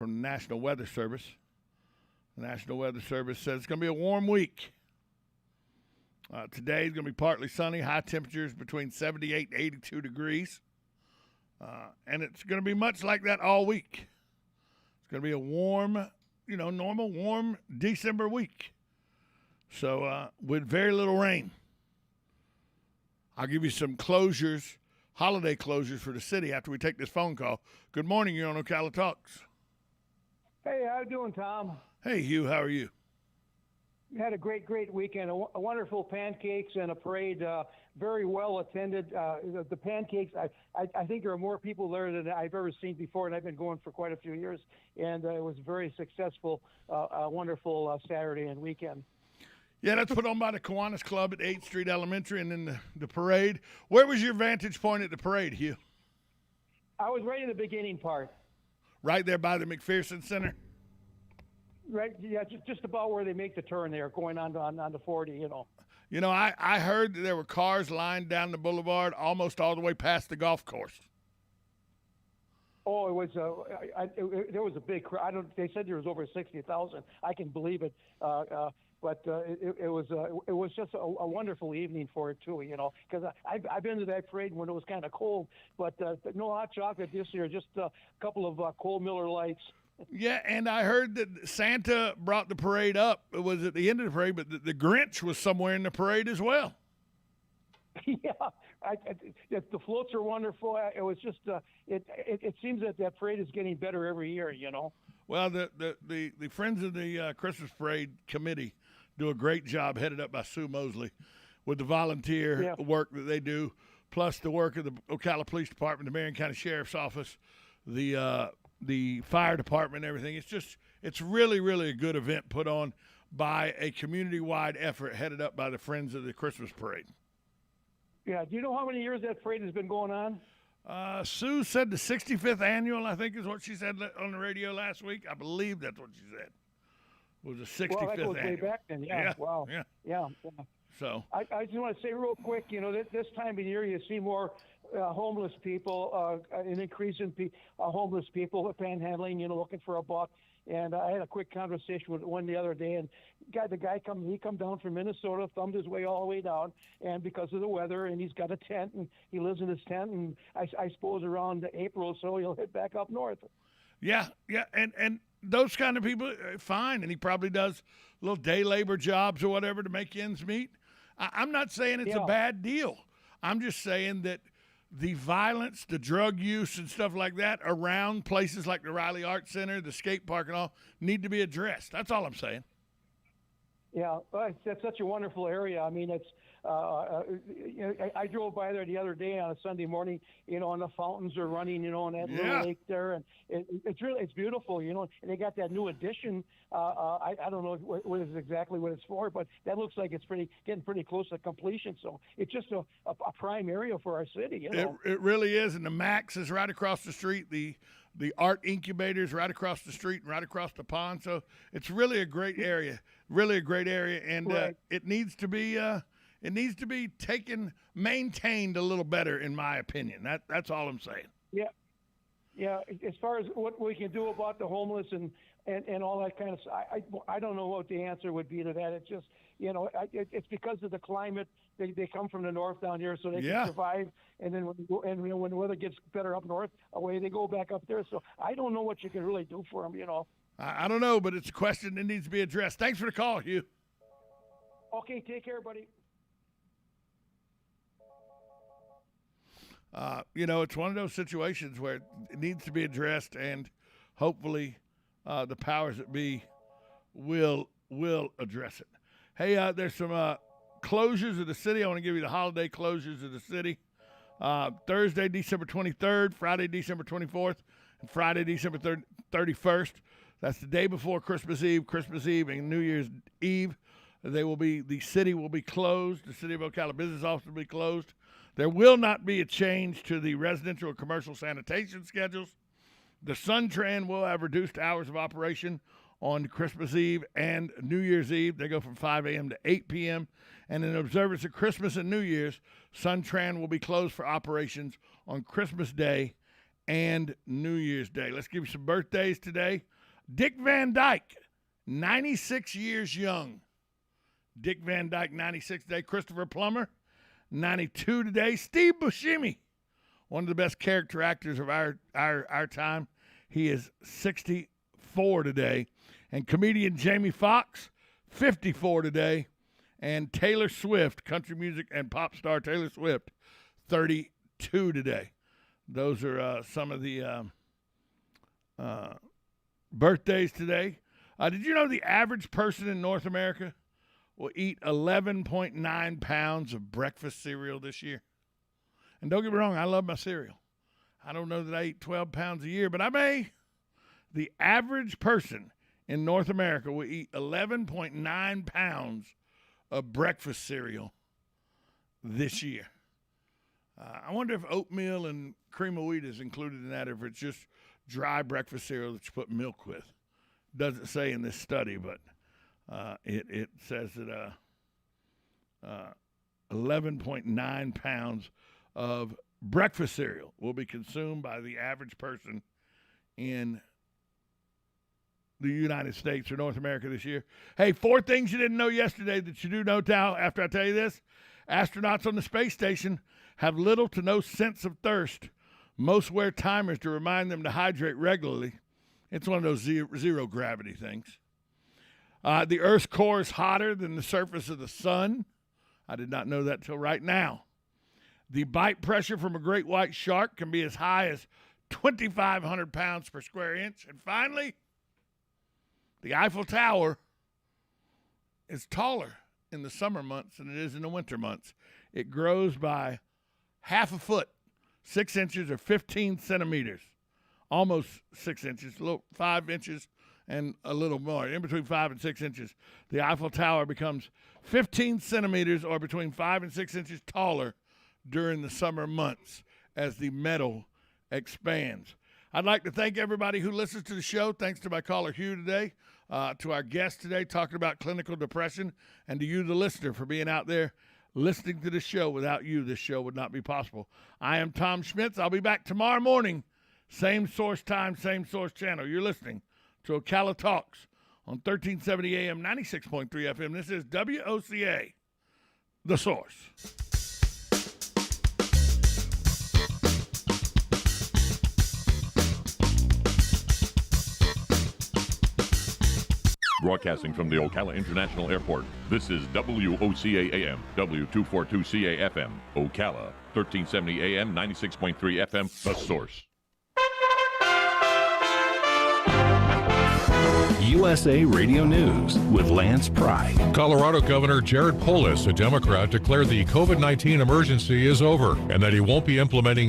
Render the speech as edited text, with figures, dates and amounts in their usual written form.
from the National Weather Service. The National Weather Service says it's going to be a warm week. Today is going to be partly sunny, high temperatures between 78 and 82 degrees. And it's going to be much like that all week. It's going to be a warm, normal warm December week. So with very little rain. I'll give you some closures, holiday closures for the city after we take this phone call. Good morning, you're on Ocala Talks. Hey, how you doing, Tom? Hey, Hugh, how are you? We had a great weekend. A wonderful pancakes and a parade, very well attended. The pancakes, I think there are more people there than I've ever seen before, and I've been going for quite a few years. And it was very successful, a wonderful Saturday and weekend. Yeah, that's put on by the Kiwanis Club at 8th Street Elementary, and then the parade. Where was your vantage point at the parade, Hugh? I was right in the beginning part. Right there by the McPherson Center? Right, yeah, just about where they make the turn there, going on the 40, I heard that there were cars lined down the boulevard almost all the way past the golf course. Oh, it was there was a big crowd. They said there was over 60,000. I can believe it. But it was just a wonderful evening for it too, because I've been to that parade when it was kind of cold, but no hot chocolate this year, just a couple of cold Miller Lights. Yeah, and I heard that Santa brought the parade up. It was at the end of the parade, but the Grinch was somewhere in the parade as well. Yeah, the floats are wonderful. It was just it seems that parade is getting better every year, Well, the Friends of the Christmas Parade Committee do a great job, headed up by Sue Mosley, with the volunteer work that they do, plus the work of the Ocala Police Department, the Marion County Sheriff's Office, the fire department, and everything. It's really, really a good event put on by a community-wide effort headed up by the Friends of the Christmas Parade. Yeah. Do you know how many years that parade has been going on? Sue said the 65th annual, I think is what she said on the radio last week. I believe that's what she said. It was the 65th well, that goes annual. way back then. Yeah. Wow. Yeah. So I just want to say real quick, this time of year you see more homeless people, an increase in homeless people panhandling, looking for a buck. And I had a quick conversation with one the other day, and the guy come down from Minnesota, thumbed his way all the way down, and because of the weather, and he's got a tent, and he lives in his tent, and I suppose around April or so he'll head back up north. Yeah, and those kind of people, fine, and he probably does little day labor jobs or whatever to make ends meet. I'm not saying it's a bad deal. I'm just saying that the violence, the drug use and stuff like that around places like the Riley Arts Center, the skate park and all need to be addressed. That's all I'm saying. Yeah, that's such a wonderful area. I mean, it's I drove by there the other day on a Sunday morning, and the fountains are running, in that little lake there, and it's beautiful, and they got that new addition. I don't know what is exactly what it's for, but that looks like it's getting pretty close to completion. So it's just a prime area for our city. It really is, and the Max is right across the street. The art incubator is right across the street and right across the pond. So it's really a great area, and right. It needs to be maintained a little better, in my opinion. That's all I'm saying. Yeah. As far as what we can do about the homeless and all that kind of stuff, I don't know what the answer would be to that. It's just, it's because of the climate. They come from the north down here, so they can survive. And then when the weather gets better up north, away they go back up there. So I don't know what you can really do for them. I don't know, but it's a question that needs to be addressed. Thanks for the call, Hugh. Okay, take care, buddy. It's one of those situations where it needs to be addressed, and hopefully the powers that be will address it. Hey, there's some closures of the city. I want to give you the holiday closures of the city. Thursday, December 23rd, Friday, December 24th, and Friday, December 31st. That's the day before Christmas Eve, and New Year's Eve. The city will be closed. The City of Ocala business office will be closed. There will not be a change to the residential or commercial sanitation schedules. The SunTran will have reduced hours of operation on Christmas Eve and New Year's Eve. They go from 5 a.m. to 8 p.m. And in observance of Christmas and New Year's, SunTran will be closed for operations on Christmas Day and New Year's Day. Let's give you some birthdays today. Dick Van Dyke, 96 years young. Dick Van Dyke, 96 today. Christopher Plummer, 92 today. Steve Buscemi, one of the best character actors of our time. He is 64 today. And comedian Jamie Foxx, 54 today. And Taylor Swift, country music and pop star Taylor Swift, 32 today. Those are some of the birthdays today. Did you know the average person in North America will eat 11.9 pounds of breakfast cereal this year? And don't get me wrong, I love my cereal. I don't know that I eat 12 pounds a year, but I may. The average person in North America will eat 11.9 pounds of breakfast cereal this year. I wonder if oatmeal and cream of wheat is included in that, or if it's just dry breakfast cereal that you put milk with. Doesn't say in this study, but it says that 11.9 pounds of breakfast cereal will be consumed by the average person in the United States or North America this year. Hey, 4 things you didn't know yesterday that you do know now after I tell you this. Astronauts on the space station have little to no sense of thirst. Most wear timers to remind them to hydrate regularly. It's one of those zero gravity things. The Earth's core is hotter than the surface of the sun. I did not know that till right now. The bite pressure from a great white shark can be as high as 2,500 pounds per square inch. And finally, the Eiffel Tower is taller in the summer months than it is in the winter months. It grows by half a foot, 6 inches or 15 centimeters, almost 6 inches, 5 inches and a little more, in between 5 and 6 inches. The Eiffel Tower becomes 15 centimeters or between 5 and 6 inches taller during the summer months as the metal expands. I'd like to thank everybody who listens to the show. Thanks to my caller Hugh today, to our guest today talking about clinical depression, and to you, the listener, for being out there listening to the show. Without you, this show would not be possible. I am Tom Schmitz. I'll be back tomorrow morning, same source time, same source channel. You're listening to Ocala Talks on 1370 AM, 96.3 FM. This is WOCA, The Source. Broadcasting from the Ocala International Airport, this is WOCA AM, W242CA FM, Ocala, 1370 AM, 96.3 FM, The Source. USA Radio News with Lance Pry. Colorado Governor Jared Polis, a Democrat, declared the COVID-19 emergency is over and that he won't be implementing